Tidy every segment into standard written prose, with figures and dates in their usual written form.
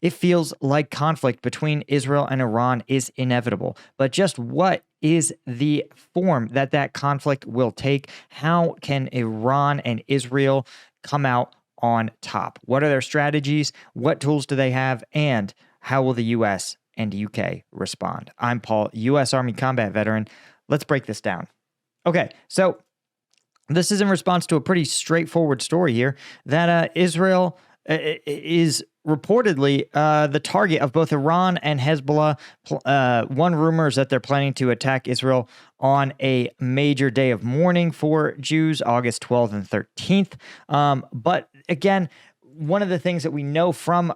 It feels like conflict between Israel and Iran is inevitable. But just what is the form that conflict will take? How can Iran and Israel come out on top? What are their strategies? What tools do they have? And how will the U.S. and UK respond? I'm Paul, U.S. Army combat veteran. Let's break this down. Okay, so this is in response to a pretty straightforward story here that Israel is reportedly the target of both Iran and Hezbollah. One rumor is that they're planning to attack Israel on a major day of mourning for Jews, August 12th and 13th. But again, one of the things that we know from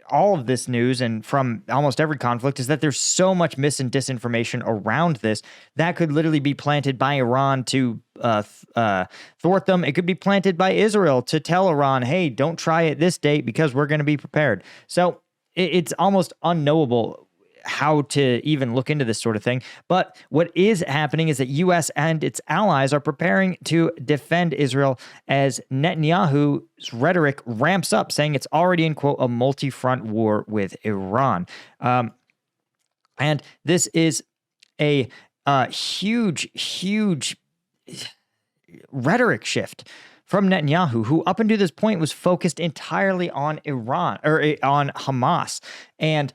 all of this news and from almost every conflict is that there's so much mis and disinformation around this that could literally be planted by Iran to thwart them. It could be planted by Israel to tell Iran, hey, don't try it this date because we're going to be prepared. So it's almost unknowable how to even look into this sort of thing. But what is happening is that U.S. and its allies are preparing to defend Israel as Netanyahu's rhetoric ramps up, saying it's already in, quote, a multi-front war with Iran. And this is a huge rhetoric shift from Netanyahu, who up until this point was focused entirely on Iran or on Hamas. And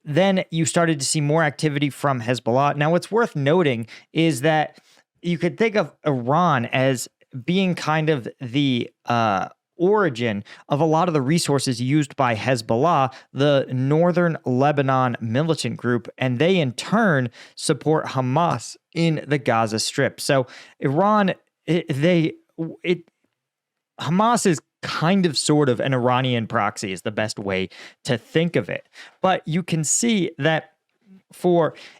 then you started to see more activity from Hezbollah. Now, what's worth noting is that you could think of Iran as being kind of the origin of a lot of the resources used by Hezbollah, the northern Lebanon militant group, and they in turn support Hamas in the Gaza Strip. So Iran, Hamas is kind of sort of an Iranian proxy is the best way to think of it. But you can see that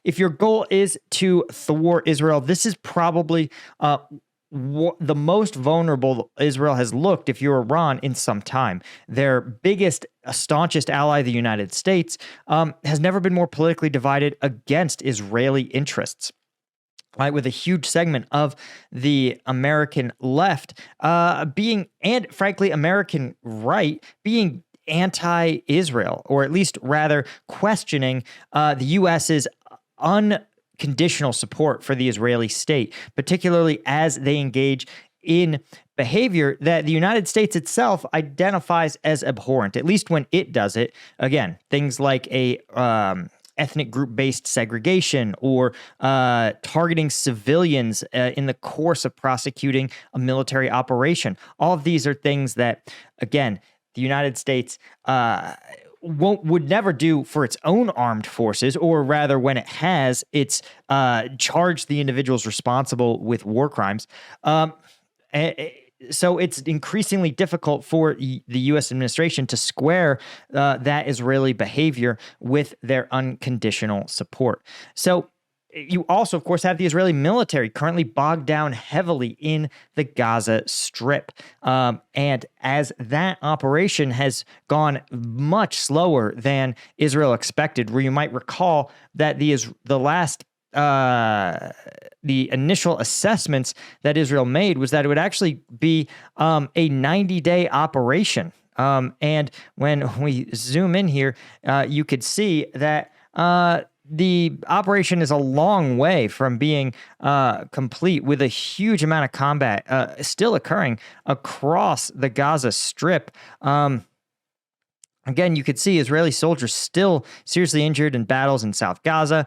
if your goal is to thwart Israel, this is probably the most vulnerable Israel has looked if you're Iran in some time. Their biggest, staunchest ally, the United States, has never been more politically divided against Israeli interests. Right, with a huge segment of the American left being, and frankly, American right being anti-Israel, or at least rather questioning the U.S.'s unconditional support for the Israeli state, particularly as they engage in behavior that the United States itself identifies as abhorrent, at least when it does it. Again, things like a ethnic group-based segregation or targeting civilians in the course of prosecuting a military operation. All of these are things that, again, the United States would never do for its own armed forces, or rather when it has, it's charged the individuals responsible with war crimes. So it's increasingly difficult for the U.S. administration to square that Israeli behavior with their unconditional support. So you also, of course, have the Israeli military currently bogged down heavily in the Gaza Strip. And as that operation has gone much slower than Israel expected, where you might recall that the initial assessments that Israel made was that it would actually be a 90-day operation. And when we zoom in here, you could see that the operation is a long way from being complete, with a huge amount of combat still occurring across the Gaza Strip. Again, you could see Israeli soldiers still seriously injured in battles in South Gaza.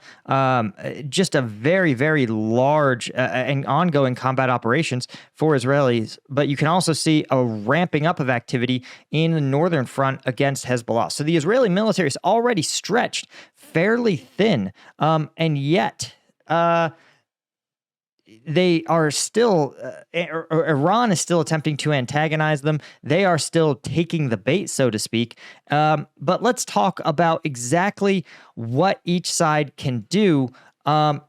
Just a very, very large and ongoing combat operations for Israelis. But you can also see a ramping up of activity in the northern front against Hezbollah. So the Israeli military is already stretched fairly thin, and yet they are still, Iran is still attempting to antagonize them. They are still taking the bait, so to speak. But let's talk about exactly what each side can do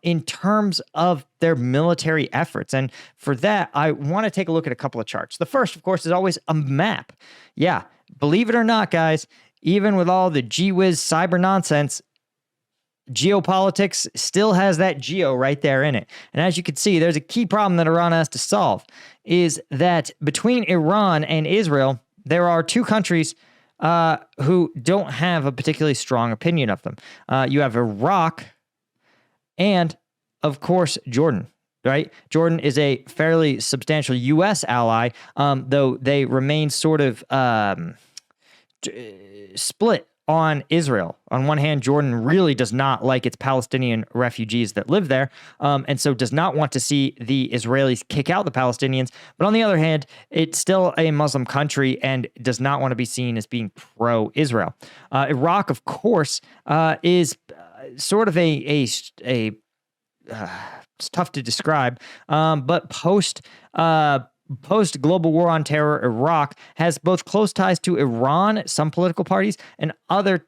in terms of their military efforts. And for that, I want to take a look at a couple of charts. The first, of course, is always a map. Yeah, believe it or not, guys, even with all the gee-whiz cyber nonsense, geopolitics still has that geo right there in it. And as you can see, there's a key problem that Iran has to solve, is that between Iran and Israel, there are two countries who don't have a particularly strong opinion of them. You have Iraq and, of course, Jordan. Right? Jordan is a fairly substantial U.S. ally, though they remain sort of split on Israel. On one hand, Jordan really does not like its Palestinian refugees that live there, and so does not want to see the Israelis kick out the Palestinians. But on the other hand, it's still a Muslim country and does not want to be seen as being pro-Israel. Iraq, of course, is sort of it's tough to describe, but post global war on terror, Iraq has both close ties to Iran, some political parties, and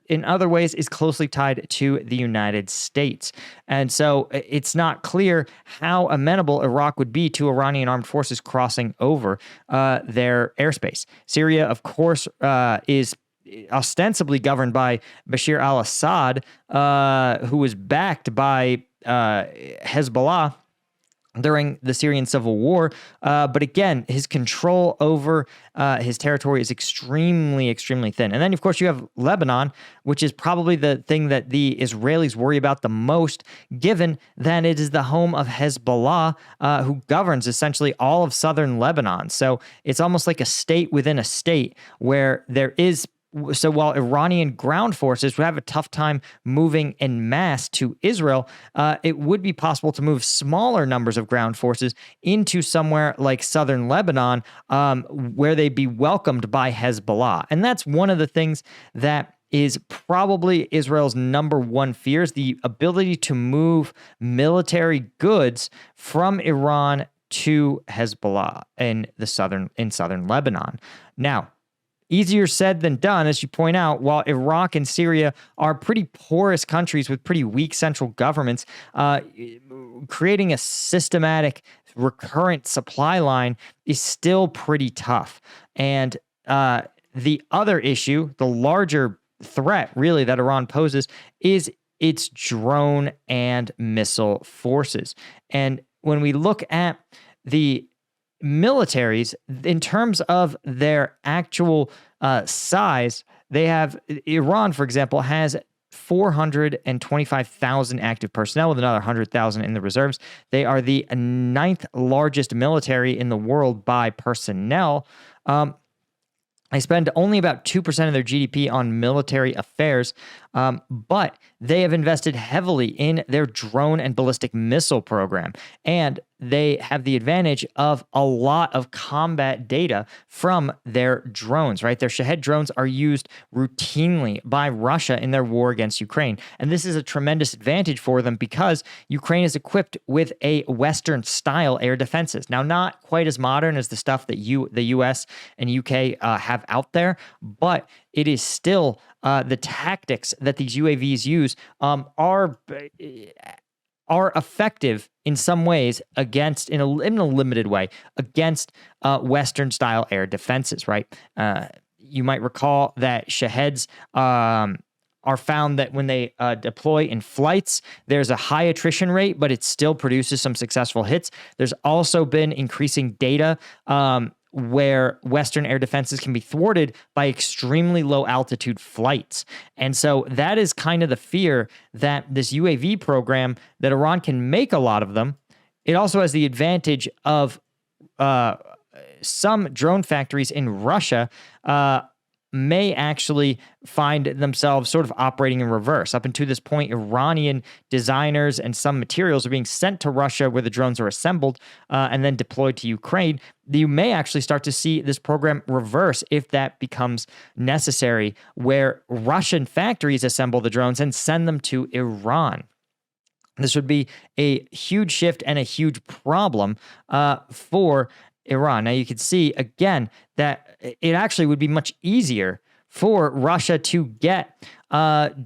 in other ways is closely tied to the United States. And so it's not clear how amenable Iraq would be to Iranian armed forces crossing over their airspace. Syria, of course, is ostensibly governed by Bashar al-Assad, who was backed by Hezbollah during the Syrian civil war. But again, his control over his territory is extremely, extremely thin. And then, of course, you have Lebanon, which is probably the thing that the Israelis worry about the most, given that it is the home of Hezbollah, who governs essentially all of southern Lebanon. So it's almost like a state within a state where there is. So while Iranian ground forces would have a tough time moving en masse to Israel, it would be possible to move smaller numbers of ground forces into somewhere like southern Lebanon, where they'd be welcomed by Hezbollah. And that's one of the things that is probably Israel's number one fear, is the ability to move military goods from Iran to Hezbollah in southern Lebanon. Now, easier said than done, as you point out. While Iraq and Syria are pretty porous countries with pretty weak central governments, creating a systematic, recurrent supply line is still pretty tough. And the other issue, the larger threat, really, that Iran poses is its drone and missile forces. And when we look at the militaries, in terms of their actual size, they have Iran, for example, has 425,000 active personnel with another 100,000 in the reserves. They are the ninth largest military in the world by personnel. They spend only about 2% of their GDP on military affairs, but they have invested heavily in their drone and ballistic missile program. And they have the advantage of a lot of combat data from their drones, right? Their Shahed drones are used routinely by Russia in their war against Ukraine. And this is a tremendous advantage for them because Ukraine is equipped with a Western-style air defenses. Now, not quite as modern as the stuff that the U.S. and U.K. have out there, but it is still the tactics that these UAVs use are effective in some ways against, in a limited way, against Western-style air defenses, right? You might recall that Shaheds are found that when they deploy in flights, there's a high attrition rate, but it still produces some successful hits. There's also been increasing data where Western air defenses can be thwarted by extremely low altitude flights. And so that is kind of the fear, that this UAV program, that Iran can make a lot of them. It also has the advantage of some drone factories in Russia may actually find themselves sort of operating in reverse. Up until this point, Iranian designers and some materials are being sent to Russia where the drones are assembled and then deployed to Ukraine. You may actually start to see this program reverse if that becomes necessary, where Russian factories assemble the drones and send them to Iran. This would be a huge shift and a huge problem for Iran. Now, you can see, again, that it actually would be much easier for Russia to get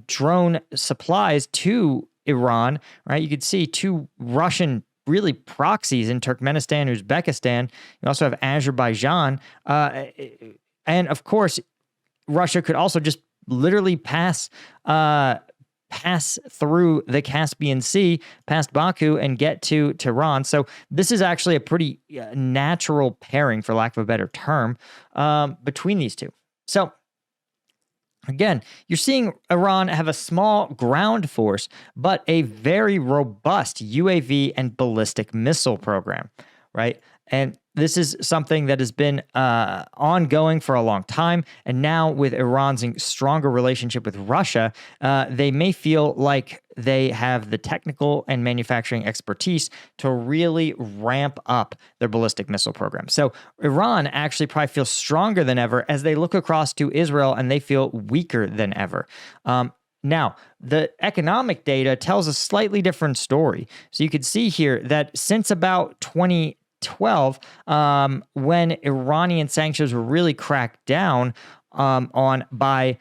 drone supplies to Iran, right? You could see two Russian really proxies in Turkmenistan, Uzbekistan. You also have Azerbaijan. And, of course, Russia could also just literally pass through the Caspian Sea, past Baku, and get to Tehran. So this is actually a pretty natural pairing, for lack of a better term, between these two. So Again, you're seeing Iran have a small ground force, but a very robust UAV and ballistic missile program, right? And this is something that has been ongoing for a long time. And now, with Iran's stronger relationship with Russia, they may feel like they have the technical and manufacturing expertise to really ramp up their ballistic missile program. So Iran actually probably feels stronger than ever as they look across to Israel and they feel weaker than ever. Now, the economic data tells a slightly different story. So you can see here that since about 2012, when Iranian sanctions were really cracked down on by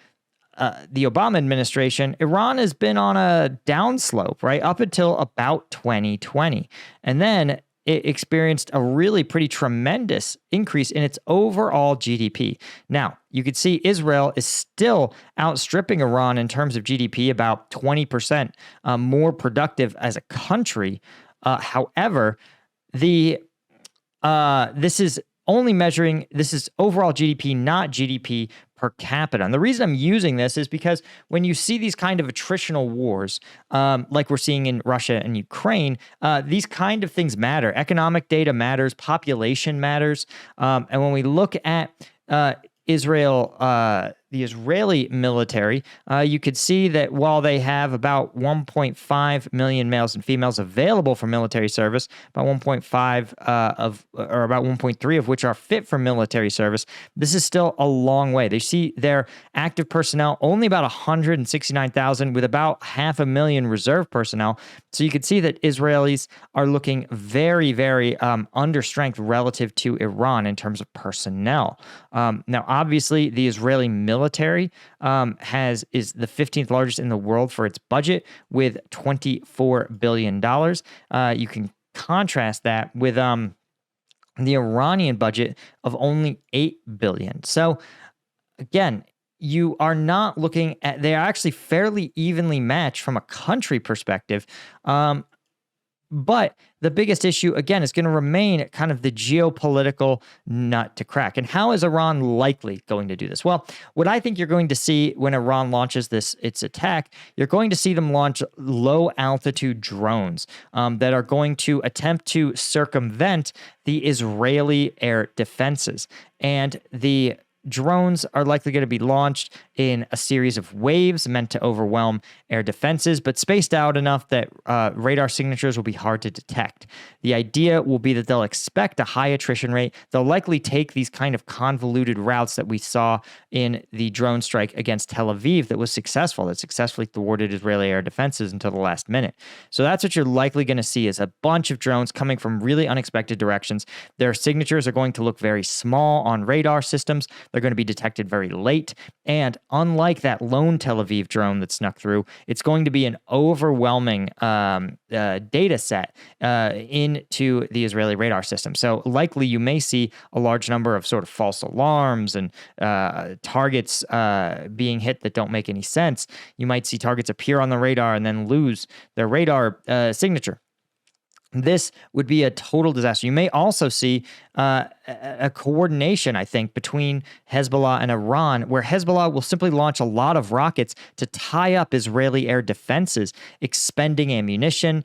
the Obama administration, Iran has been on a downslope, right, up until about 2020. And then it experienced a really pretty tremendous increase in its overall GDP. Now, you can see Israel is still outstripping Iran in terms of GDP, about 20% more productive as a country. However, this is overall GDP, not GDP per capita. And the reason I'm using this is because when you see these kind of attritional wars, like we're seeing in Russia and Ukraine, these kind of things matter. Economic data matters, population matters. And when we look at Israel, the Israeli military, you could see that while they have about 1.5 million males and females available for military service, about 1.5 or about 1.3 of which are fit for military service, this is still a long way. They see their active personnel only about 169,000 with about 500,000 reserve personnel. So you could see that Israelis are looking very, very under strength relative to Iran in terms of personnel. Now, obviously, the Israeli military is the 15th largest in the world for its budget with $24 billion. You can contrast that with the Iranian budget of only $8 billion. So again, you are not looking at, they are actually fairly evenly matched from a country perspective. But the biggest issue, again, is going to remain kind of the geopolitical nut to crack. And how is Iran likely going to do this? Well, what I think you're going to see when Iran launches its attack, you're going to see them launch low-altitude drones that are going to attempt to circumvent the Israeli air defenses. And the drones are likely going to be launched in a series of waves meant to overwhelm air defenses, but spaced out enough that radar signatures will be hard to detect. The idea will be that they'll expect a high attrition rate. They'll likely take these kind of convoluted routes that we saw in the drone strike against Tel Aviv that successfully thwarted Israeli air defenses until the last minute. So that's what you're likely going to see, is a bunch of drones coming from really unexpected directions. Their signatures are going to look very small on radar systems. They're going to be detected very late. And unlike that lone Tel Aviv drone that snuck through, it's going to be an overwhelming data set into the Israeli radar system. So likely you may see a large number of sort of false alarms and targets being hit that don't make any sense. You might see targets appear on the radar and then lose their radar signature. This would be a total disaster. You may also see a coordination, I think, between Hezbollah and Iran, where Hezbollah will simply launch a lot of rockets to tie up Israeli air defenses, expending ammunition,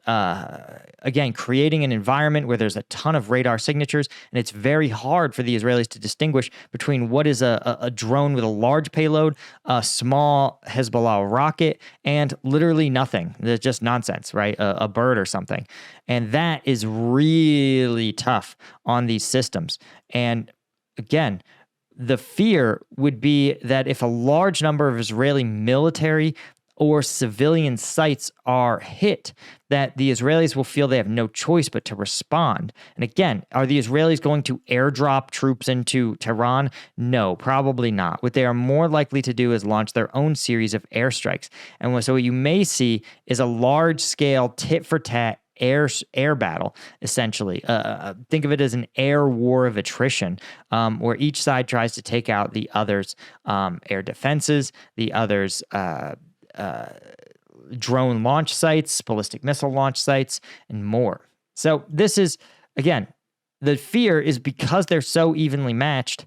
again, creating an environment where there's a ton of radar signatures, and it's very hard for the Israelis to distinguish between what is a drone with a large payload, a small Hezbollah rocket, and literally nothing. It's just nonsense, right? A bird or something. And that is really tough on these systems. And again, the fear would be that if a large number of Israeli military or civilian sites are hit, that the Israelis will feel they have no choice but to respond. And again, are the Israelis going to airdrop troops into Tehran? No, probably not. What they are more likely to do is launch their own series of airstrikes. And so what you may see is a large-scale tit-for-tat air battle, essentially. Think of it as an air war of attrition, where each side tries to take out the other's air defenses, the other's drone launch sites, ballistic missile launch sites, and more. So this is, again, the fear is because they're so evenly matched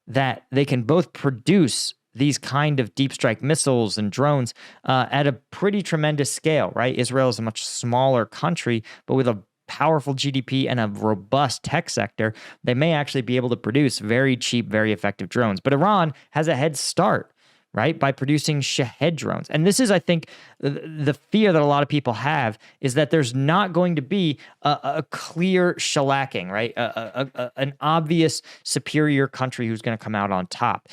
that they can both produce these kind of deep strike missiles and drones at a pretty tremendous scale, right? Israel is a much smaller country, but with a powerful GDP and a robust tech sector, they may actually be able to produce very cheap, very effective drones. But Iran has a head start, right, by producing Shahed drones. And this is, I think, the fear that a lot of people have is that there's not going to be a clear shellacking, right? An obvious superior country who's going to come out on top.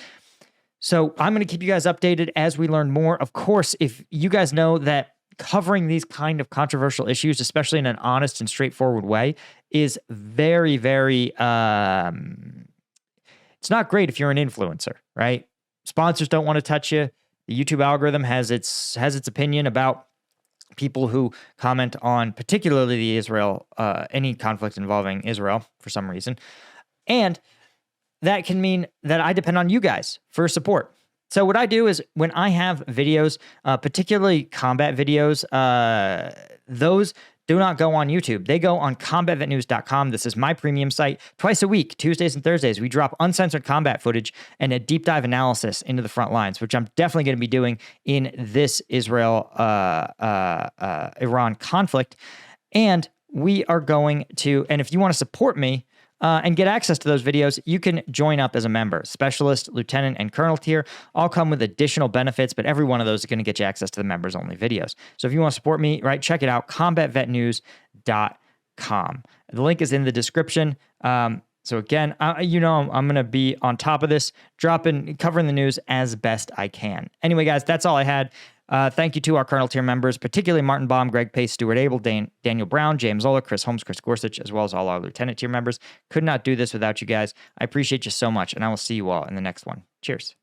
So I'm going to keep you guys updated as we learn more. Of course, if you guys know that covering these kind of controversial issues, especially in an honest and straightforward way, is very, very, it's not great if you're an influencer, right? Sponsors don't want to touch you. The YouTube algorithm has its opinion about people who comment on particularly the Israel, any conflict involving Israel for some reason. And that can mean that I depend on you guys for support. So what I do is when I have videos, particularly combat videos, those do not go on YouTube. They go on combatvetnews.com. This is my premium site. Twice a week, Tuesdays and Thursdays, we drop uncensored combat footage and a deep dive analysis into the front lines, which I'm definitely going to be doing in this Israel-Iran conflict. And we are going to, and if you want to support me, and get access to those videos, you can join up as a member. Specialist, lieutenant, and colonel tier all come with additional benefits, but every one of those is going to get you access to the members-only videos. So if you want to support me, right, check it out, combatvetnews.com. The link is in the description. So again, I'm going to be on top of this, covering the news as best I can. Anyway, guys, that's all I had. Thank you to our Colonel tier members, particularly Martin Baum, Greg Pace, Stuart Abel, Daniel Brown, James Zola, Chris Holmes, Chris Gorsuch, as well as all our Lieutenant tier members. Could not do this without you guys. I appreciate you so much, and I will see you all in the next one. Cheers.